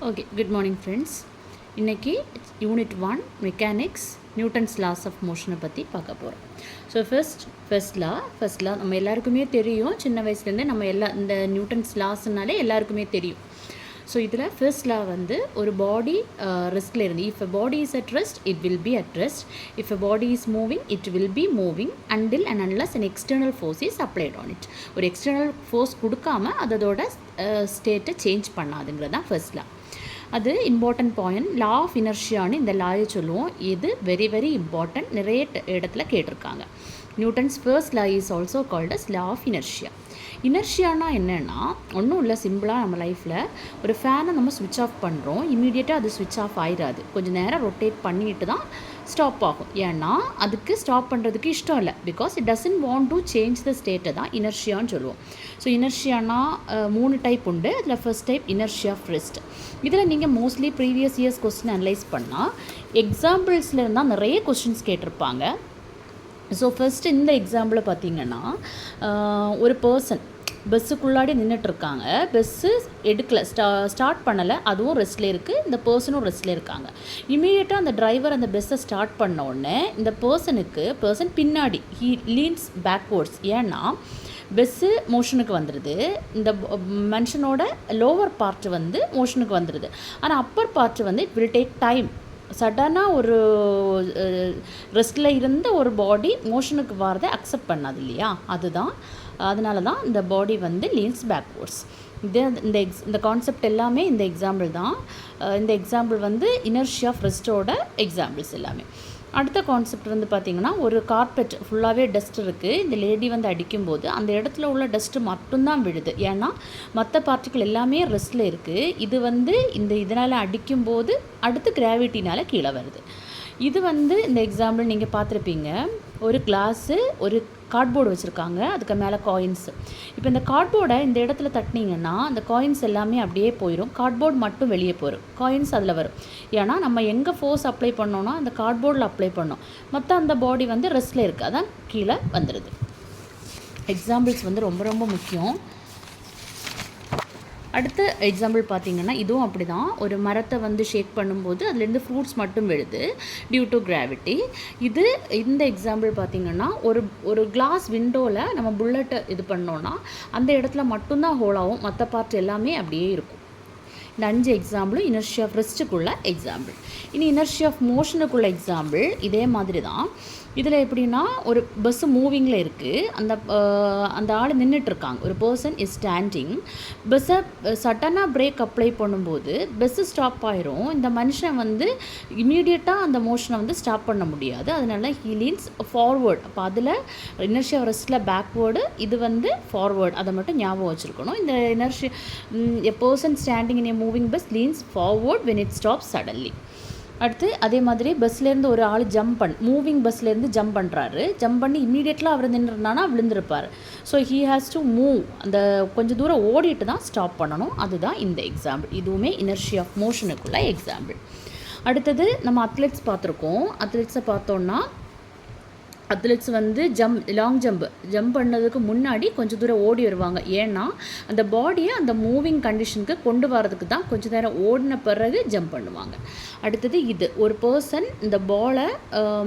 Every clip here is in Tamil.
Okay, good morning friends. இன்னைக்கு unit 1 mechanics Newton's laws of மோஷனை பற்றி பார்க்க போகிறோம். ஸோ ஃபர்ஸ்ட் லா நம்ம எல்லாருக்குமே தெரியும். சின்ன வயசுலேருந்தே நம்ம இந்த நியூட்டன்ஸ் லாஸ்னாலே எல்லாருக்குமே தெரியும். ஸோ இதில் ஃபர்ஸ்ட் லா வந்து ஒரு பாடி ரெஸ்ட்டில் இருந்து if a body is at rest it will be at rest, if a body is moving it will be moving until and unless an external force is applied on it. ஒரு எக்ஸ்டர்னல் ஃபோர்ஸ் கொடுக்காம அதோட ஸ்டேட்டை சேஞ்ச் பண்ணாதுங்கிறது தான் ஃபர்ஸ்ட் லா. அது இம்பார்ட்டன்ட் பாயிண்ட். லா ஆஃப் இனர்ஷியான்னு இந்த லாயை சொல்லுவோம். இது வெரி வெரி இம்பார்ட்டன்ட். நிறைய இடத்துல கேட்டிருக்காங்க. Newton's first law is also called as law of inertia. இனர்ஷியானா என்னென்னா ஒன்றும் இல்லை, சிம்பிளாக நம்ம லைஃப்பில் ஒரு ஃபேனை நம்ம ஸ்விட்ச் ஆஃப் பண்ணுறோம், இமீடியட்டாக அது ஸ்விட்ச் ஆஃப் ஆயிடாது. கொஞ்சம் நேரம் ரொட்டேட் பண்ணிட்டு தான் ஸ்டாப் ஆகும். ஏன்னா அதுக்கு ஸ்டாப் பண்ணுறதுக்கு இஷ்டம் இல்லை. Because it doesn't want to change the ஸ்டேட்டை தான் இனர்ஷியான்னு சொல்லுவோம். ஸோ இனர்ஷியானா 3 டைப் உண்டு. அதில் first type inertia of rest. இதில் நீங்கள் mostly previous years question analyse பண்ணால் எக்ஸாம்பிள்ஸில் இருந்தால் நிறைய கொஸ்டின்ஸ் கேட்டிருப்பாங்க. ஸோ ஃபஸ்ட்டு இந்த எக்ஸாம்பிளை பார்த்தீங்கன்னா ஒரு பர்சன் பஸ்ஸுக்குள்ளாடி நின்றுட்டுருக்காங்க. பஸ்ஸு எடுக்கலை, ஸ்டார்ட் பண்ணலை, அதுவும் ரெஸ்ட்டில் இருக்குது, இந்த பர்சனும் ரெஸ்ட்டில் இருக்காங்க. இமீடியட்டாக அந்த டிரைவர் அந்த பஸ்ஸை ஸ்டார்ட் பண்ண உடனே இந்த பர்சன் பின்னாடி ஹீ லீன்ஸ் பேக்வேர்ட்ஸ். ஏன்னா பஸ்ஸு மோஷனுக்கு வந்துடுது, இந்த மனுஷனோட லோவர் பார்ட் வந்து மோஷனுக்கு வந்துடுது. ஆனால் அப்பர் பார்ட் வந்து இட் வில் டேக் டைம். சடனாக ஒரு ரெஸ்ட்டில் இருந்த ஒரு பாடி மோஷனுக்கு வரதை அக்செப்ட் பண்ணாது இல்லையா? அதனால தான் இந்த பாடி வந்து லீன்ஸ் பேக்வேர்ட்ஸ். இந்த கான்செப்ட் எல்லாமே இந்த எக்ஸாம்பிள் தான். இந்த எக்ஸாம்பிள் வந்து இனர்ஷியா ஆஃப் ரெஸ்ட்டோட எக்ஸாம்பிள்ஸ் எல்லாமே. அடுத்த கான்செப்ட் வந்து பார்த்திங்கன்னா ஒரு கார்பெட் ஃபுல்லாகவே டஸ்ட் இருக்குது. இந்த லேடி வந்து அடிக்கும்போது அந்த இடத்துல உள்ள டஸ்ட்டு மட்டும்தான் விழுது. ஏன்னா மற்ற பார்ட்டிகள் எல்லாமே ரெஸ்ட்டில் இருக்குது. இது வந்து இதனால் அடிக்கும்போது அடுத்து கிராவிட்டினால் கீழே வருது. இது வந்து இந்த எக்ஸாம்பிள் நீங்கள் பார்த்துருப்பீங்க. ஒரு கிளாஸு, ஒரு கார்ட்போர்டு வச்சுருக்காங்க, அதுக்கு மேலே காயின்ஸ். இப்போ இந்த கார்ட்போர்டை இந்த இடத்துல தட்டினீங்கன்னா அந்த காயின்ஸ் எல்லாமே அப்படியே போயிடும், கார்ட்போர்டு மட்டும் வெளியே போயிடும், காயின்ஸ் அதில் வரும். ஏன்னா நம்ம எங்கே ஃபோர்ஸ் அப்ளை பண்ணோன்னா அந்த கார்ட்போர்டில் அப்ளை பண்ணோம், மற்ற அந்த பாடி வந்து ரெஸ்ட்டில் இருக்குது, அதான் கீழே வந்துடுது. எக்ஸாம்பிள்ஸ் வந்து ரொம்ப ரொம்ப முக்கியம். அடுத்த எக்ஸாம்பிள் பார்த்திங்கன்னா இதுவும் அப்படி தான். ஒரு மரத்தை வந்து ஷேக் பண்ணும்போது அதுலேருந்து ஃப்ரூட்ஸ் மட்டும் விழுது டியூ டு கிராவிட்டி. இந்த எக்ஸாம்பிள் பார்த்திங்கன்னா ஒரு கிளாஸ் விண்டோவில் நம்ம புல்லட்டை இது பண்ணோன்னா அந்த இடத்துல மட்டும்தான் ஹோல் ஆகும், மற்ற பார்ட் எல்லாமே அப்படியே இருக்கும். இந்த 5 எக்ஸாம்பிளும் இனர்ஷியா ஆஃப் ரெஸ்ட்டுக்குள்ள எக்ஸாம்பிள். இனி இனர்ஷியா ஆஃப் மோஷனுக்குள்ள எக்ஸாம்பிள் இதே மாதிரி தான். இதில் எப்படின்னா ஒரு பஸ்ஸு மூவிங்கில் இருக்குது, அந்த ஆள் நின்றுட்டுருக்காங்க, ஒரு பர்சன் இஸ் ஸ்டாண்டிங். பஸ்ஸை சடனாக பிரேக் அப்ளை பண்ணும்போது பஸ்ஸு ஸ்டாப் ஆயிரும். இந்த மனுஷன் வந்து இமீடியட்டாக அந்த மோஷனை வந்து ஸ்டாப் பண்ண முடியாது, அதனால ஹீ லீன்ஸ் ஃபார்வேர்டு. அப்போ அதில் இனர்ஷியா ரெஸ்ட்டில் பேக்வேர்டு, இது வந்து ஃபார்வேர்டு. அதை மட்டும் ஞாபகம் வச்சுருக்கணும். இந்த inertia a person standing in a moving bus leans forward when it stop suddenly. அடுத்து அதே மாதிரி பஸ்லேருந்து ஒரு ஆள் மூவிங் பஸ்லேருந்து ஜம்ப் பண்ணுறாரு. ஜம்ப் பண்ணி இமீடியட்லாம் அவர் நின்றுனானா விழுந்திருப்பார். So he has to move, அந்த கொஞ்சம் தூரம் ஓடிட்டு தான் ஸ்டாப் பண்ணணும். அதுதான் இந்த எக்ஸாம்பிள். இதுவுமே இனர்ஷியா ஆஃப் மோஷனுக்குள்ள எக்ஸாம்பிள். அடுத்தது நம்ம அத்லெட்ஸ் பார்த்துருக்கோம். அத்லெட்ஸை பார்த்தோன்னா அத்லெட்ஸ் வந்து லாங் ஜம்ப் பண்ணதுக்கு முன்னாடி கொஞ்சம் தூரம் ஓடி வருவாங்க. ஏன்னா அந்த பாடியை அந்த மூவிங் கண்டிஷனுக்கு கொண்டு வரதுக்கு தான் கொஞ்சம் நேரம் ஓடின பிறகு ஜம்ப் பண்ணுவாங்க. அடுத்தது ஒரு பர்சன் இந்த பாலை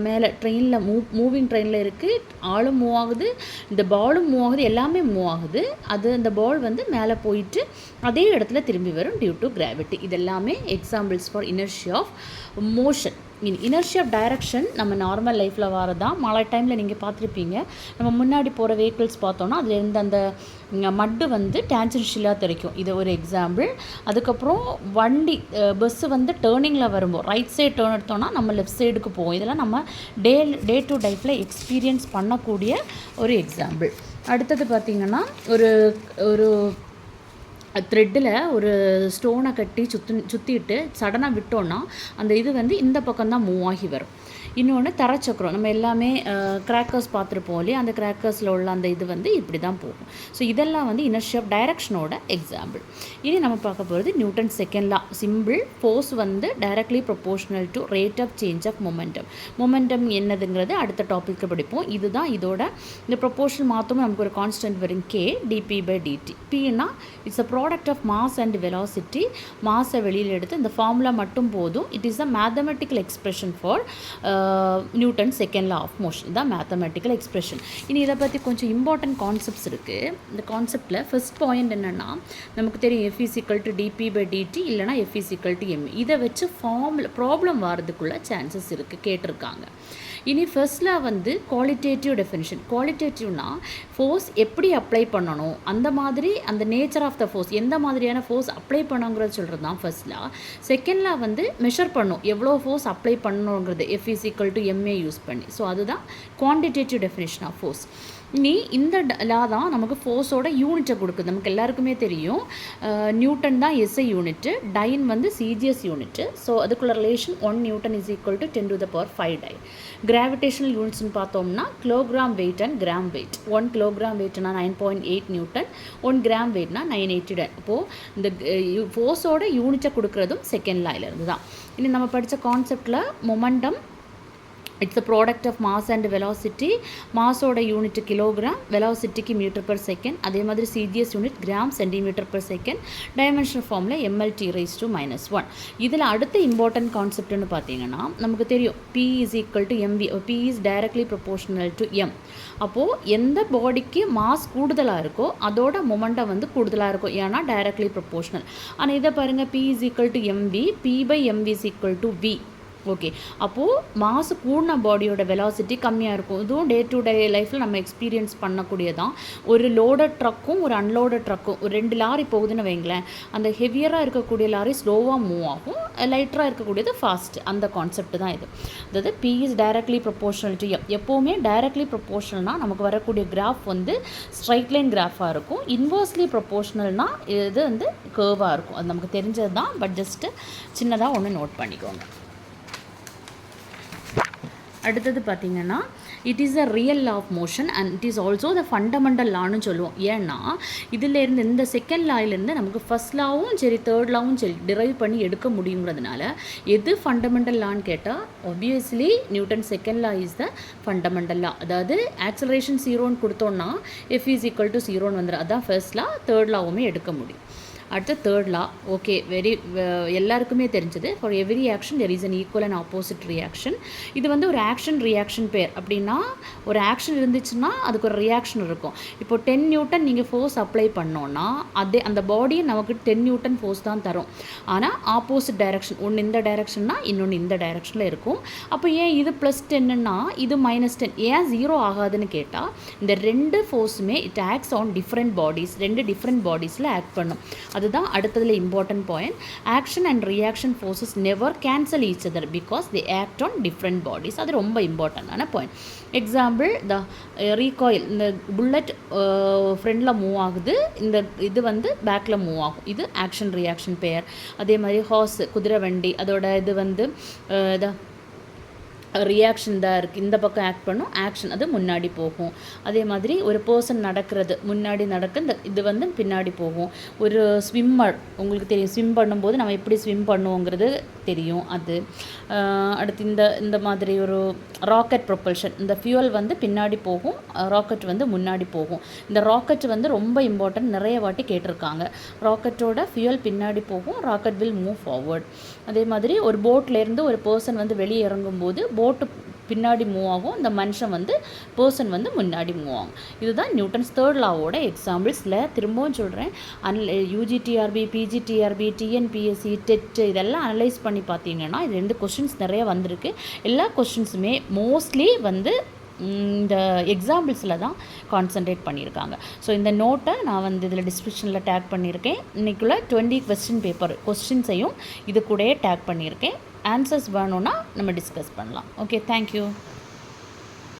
மேலே ட்ரெயினில் மூவிங் ட்ரெயினில் இருக்குது, ஆளும் மூவ் ஆகுது, இந்த பாலும் மூவ் ஆகுது, எல்லாமே மூவ் ஆகுது. அந்த பால் வந்து மேலே போயிட்டு அதே இடத்துல திரும்பி வரும் டியூ டு கிராவிட்டி. இதெல்லாமே examples for inertia of motion. Inertia of direction நம்ம நார்மல் லைஃப்பில் வரதான். மழை டைமில் நீங்கள் பார்த்துருப்பீங்க, நம்ம முன்னாடி போகிற வெஹிக்கிள்ஸ் பார்த்தோன்னா அதுலேருந்து அந்த மட்டு வந்து டேன்ஜென்ஷியலாக தெரிக்கும். இது ஒரு எக்ஸாம்பிள். அதுக்கப்புறம் பஸ்ஸு வந்து டேர்னிங்கில் வரும்போது ரைட் சைடு டேர்ன் எடுத்தோன்னா நம்ம லெஃப்ட் சைடுக்கு போவோம். இதெல்லாம் நம்ம டே டு லைஃப்பில் எக்ஸ்பீரியன்ஸ் பண்ணக்கூடிய ஒரு எக்ஸாம்பிள். அடுத்தது பார்த்திங்கன்னா ஒரு த்ரெட்டில் ஒரு ஸ்டோனை கட்டி சுற்றிட்டு சடனாக விட்டோன்னா அந்த இது வந்து இந்த பக்கம்தான் மூவ் ஆகி வரும். இன்னொன்று தரச்சக்கரம், நம்ம எல்லாமே கிராக்கர்ஸ் பார்த்துருப்போம் இல்லையா, அந்த கிராக்கர்ஸில் உள்ள அந்த இது வந்து இப்படி தான் போகும். ஸோ இதெல்லாம் வந்து இனர்ஷியா ஆஃப் டைரக்ஷனோட எக்ஸாம்பிள். இனி நம்ம பார்க்க போகிறது Newton second law. Simple, force வந்து directly proportional to rate of change of momentum. Momentum என்னதுங்கிறது அடுத்த டாப்பிக்கில் படிப்போம். இதுதான் இதோட இந்த ப்ரொபோர்ஷன் மாற்றமும் நமக்கு ஒரு கான்ஸ்டன்ட் வரும் k dp/dt. pனா it's a product of mass and velocity. மாஸை வெளியில் எடுத்து இந்த ஃபார்முலா மட்டும் போதும். It is a mathematical expression for Newton second law of motion. இதுதான் மேத்தமெட்டிக்கல் எக்ஸ்பிரஷன். இனி இதை பற்றி கொஞ்சம் இம்பார்ட்டன்ட் கான்செப்ட்ஸ் இருக்குது. இந்த கான்செப்டில் ஃபர்ஸ்ட் பாயிண்ட் என்னென்னா, நமக்கு தெரியும் F = dp/dt இல்லைனா F = m. இதை வச்சு ப்ராப்ளம் வரதுக்குள்ள சான்சஸ் இருக்குது, கேட்டிருக்காங்க. இனி ஃபர்ஸ்ட்ல வந்து குவாலிட்டேட்டிவ் டெஃபினிஷன். குவாலிட்டேட்டிவ்னா ஃபோர்ஸ் எப்படி அப்ளை பண்ணணும், அந்த மாதிரி அந்த நேச்சர் ஆஃப் த ஃபோர்ஸ், எந்த மாதிரியான ஃபோர்ஸ் அப்ளை பண்ணுங்கிறது சொல்கிறது தான் ஃபர்ஸ்ட்ல. செகண்ட்ல வந்து மெஷர் பண்ணும், எவ்வளோ ஃபோர்ஸ் அப்ளை பண்ணணுங்கிறது F = ma யூஸ் பண்ணி. ஸோ அதுதான் குவான்டிடேட்டிவ் டெஃபினிஷன் ஆஃப் ஃபோர்ஸ். இனி இந்த லா தான் நமக்கு ஃபோர்ஸோட யூனிட்டை கொடுக்குது. நமக்கு எல்லாருக்குமே தெரியும், நியூட்டன் தான் SI யூனிட்டு, டைன் வந்து CGS யூனிட்டு. ஸோ அதுக்குள்ள ரிலேஷன் 1 நியூட்டன் = 10⁵ டைன். கிராவிடேஷனல் யூனிட்ஸ்னு பார்த்தோம்னா kilogram weight and gram weight. 1 kilogram வெயிட்னா 9.8 நியூட்டன், 1 கிராம் வெயிட்னா 980 டைன். அப்போது இந்த ஃபோர்ஸோட யூனிட்டை கொடுக்குறதும் செகண்ட் லாயிலிருந்து தான். இனி நம்ம படித்த கான்செப்டில் momentum it's a product of mass and velocity. மாஸோட யூனிட் கிலோகிராம், வெலாசிட்டிக்கு மீட்டர்/செகண்ட். அதே மாதிரி CGS unit gram centimetre per second. Dimensional ஃபார்மில் mL/(t⁻⁻1). இதில் அடுத்த இம்பார்ட்டன்ட் கான்செப்ட்னு பார்த்தீங்கன்னா, நமக்கு தெரியும் P = mv. P is directly proportional to m. அப்போது எந்த பாடிக்கு மாஸ் கூடுதலாக இருக்கோ அதோட மொமெண்டம் வந்து கூடுதலாக இருக்கும், ஏன்னா டைரக்ட்லி ப்ரொபோர்ஷனல். ஆனால் இதை பாருங்கள், P = mv, P/mv = v. Okay, அப்போது மாசு கூடின பாடியோட வெலாசிட்டி கம்மியாக இருக்கும். இதுவும் டே டு டே லைஃப்பில் நம்ம எக்ஸ்பீரியன்ஸ் பண்ணக்கூடியதான். ஒரு லோடட் ட்ரக்கும் ஒரு அன்லோடட் ட்ரக்கும், ஒரு 2 லாரி போகுதுன்னு வைங்களேன், அந்த ஹெவியராக இருக்கக்கூடிய லாரி ஸ்லோவாக மூவ் ஆகும், லைட்டராக இருக்கக்கூடியது ஃபாஸ்ட். அந்த கான்செப்ட் தான் இது. அதாவது P is directly proportional to m. எப்போவுமே டைரக்ட்லி ப்ரொபோர்ஷனல்னால் நமக்கு வரக்கூடிய கிராஃப் வந்து ஸ்ட்ரைட் லைன் கிராஃபாக இருக்கும். இன்வர்ஸ்லி ப்ரொபோர்ஷனல்னால் இது வந்து கர்வாக இருக்கும். அது நமக்கு தெரிஞ்சது தான், பட் ஜஸ்ட்டு சின்னதாக ஒன்று நோட் பண்ணிக்கோங்க. அடுத்தது பார்த்திங்கன்னா, it is a real law of motion and it is also the fundamental லான்னு சொல்லுவோம். ஏன்னா இதிலேருந்து இந்த செகண்ட் லாயிலேருந்து நமக்கு ஃபர்ஸ்ட் லாவும் சரி தேர்ட் லாவும் சரி டிரைவ் பண்ணி எடுக்க முடியுங்கிறதுனால எது ஃபண்டமெண்டல் லான்னு கேட்டால் obviously Newton second law is the fundamental லா. அதாவது ஆக்சலரேஷன் 0ன்னு கொடுத்தோன்னா F = 0ன்னு வந்துடும். அதுதான் ஃபர்ஸ்ட் லா. தேர்ட் லாவுமே எடுக்க முடியும். அடுத்த தேர்ட் லா, ஓகே, எல்லாருக்குமே தெரிஞ்சது. For every action there is an equal and opposite reaction. இது வந்து ஒரு ஆக்ஷன் ரியாக்ஷன் பேர். அப்படின்னா ஒரு ஆக்ஷன் இருந்துச்சுன்னா அதுக்கு ஒரு ரியாக்ஷன் இருக்கும். இப்போ 10 நியூட்டன் நீங்கள் ஃபோர்ஸ் அப்ளை பண்ணோன்னா அந்த பாடியை நமக்கு 10 நியூட்டன் ஃபோர்ஸ் தான் தரும். ஆனால் ஆப்போசிட் டைரக்ஷன், ஒன்று இந்த டைரக்ஷன்னா இன்னொன்று இந்த டைரக்ஷனில் இருக்கும். அப்போ ஏன் இது +10ன்னா இது -10 ஏன் 0 ஆகாதுன்னு கேட்டால், இந்த 2 ஃபோர்ஸுமே it acts on different bodies, 2 different பாடிஸில் ஆக்ட் பண்ணும். அதுதான் அடுத்ததில் important point. Action and reaction forces never cancel each other because they act on different bodies. அது ரொம்ப இம்பார்ட்டண்டான பாயிண்ட். எக்ஸாம்பிள், த ரீகாயில், இந்த புல்லட் ஃப்ரண்டில் மூவ் ஆகுது, இந்த இது வந்து பேக்கில் மூவ் ஆகும். இது ஆக்ஷன் ரியாக்ஷன் பேர். அதே மாதிரி ஹார்ஸ், குதிரை வண்டி, அதோட இது வந்து ரியாக்ஷன் தான் இருக்குது, இந்த பக்கம் ஆக்ட் பண்ணும், ஆக்ஷன் அது முன்னாடி போகும். அதே மாதிரி ஒரு பர்சன் நடக்கிறது, முன்னாடி நடக்க இந்த இது வந்து பின்னாடி போகும். ஒரு ஸ்விம்மர், உங்களுக்கு தெரியும் ஸ்விம் பண்ணும்போது நம்ம எப்படி ஸ்விம் பண்ணுவோங்கிறது தெரியும். அது அடுத்து இந்த மாதிரி ஒரு ராக்கெட் ப்ரொப்பல்ஷன், இந்த ஃபியூவல் வந்து பின்னாடி போகும், ராக்கெட் வந்து முன்னாடி போகும். இந்த ராக்கெட் வந்து ரொம்ப இம்பார்ட்டன்ட், நிறைய வாட்டி கேட்டிருக்காங்க. ராக்கெட்டோட ஃபியூவல் பின்னாடி போகும், ராக்கெட் வில் மூவ் ஃபார்வர்ட். அதே மாதிரி ஒரு போட்லேருந்து ஒரு பர்சன் வந்து வெளியே இறங்கும்போது போட்டு பின்னாடி மூவ் ஆகும், இந்த மனுஷன் வந்து பர்சன் வந்து முன்னாடி மூவ் ஆகும். இதுதான் நியூட்டன்ஸ் தேர்ட் லாவோட எக்ஸாம்பிள்ஸில். திரும்பவும் சொல்கிறேன், UGTRB, PGTRB, TNPSC, டெட் இதெல்லாம் அனலைஸ் பண்ணி பார்த்தீங்கன்னா இது 2 கொஸ்டின்ஸ் நிறைய வந்திருக்கு. எல்லா கொஸ்டின்ஸுமே மோஸ்ட்லி வந்து இந்த எக்ஸாம்பிள்ஸில் தான் கான்சன்ட்ரேட் பண்ணியிருக்காங்க. ஸோ இந்த நோட்டை நான் வந்து இதில் டிஸ்கிரிப்ஷனில் டேக் பண்ணியிருக்கேன். இன்றைக்குள்ள 20 கொஸ்டின் பேப்பர் கொஸ்டின்ஸையும் இது கூடயே டேக் பண்ணியிருக்கேன். ஆன்சர்ஸ் வேணும்னா நம்ம டிஸ்கஸ் பண்ணலாம். Okay, thank you.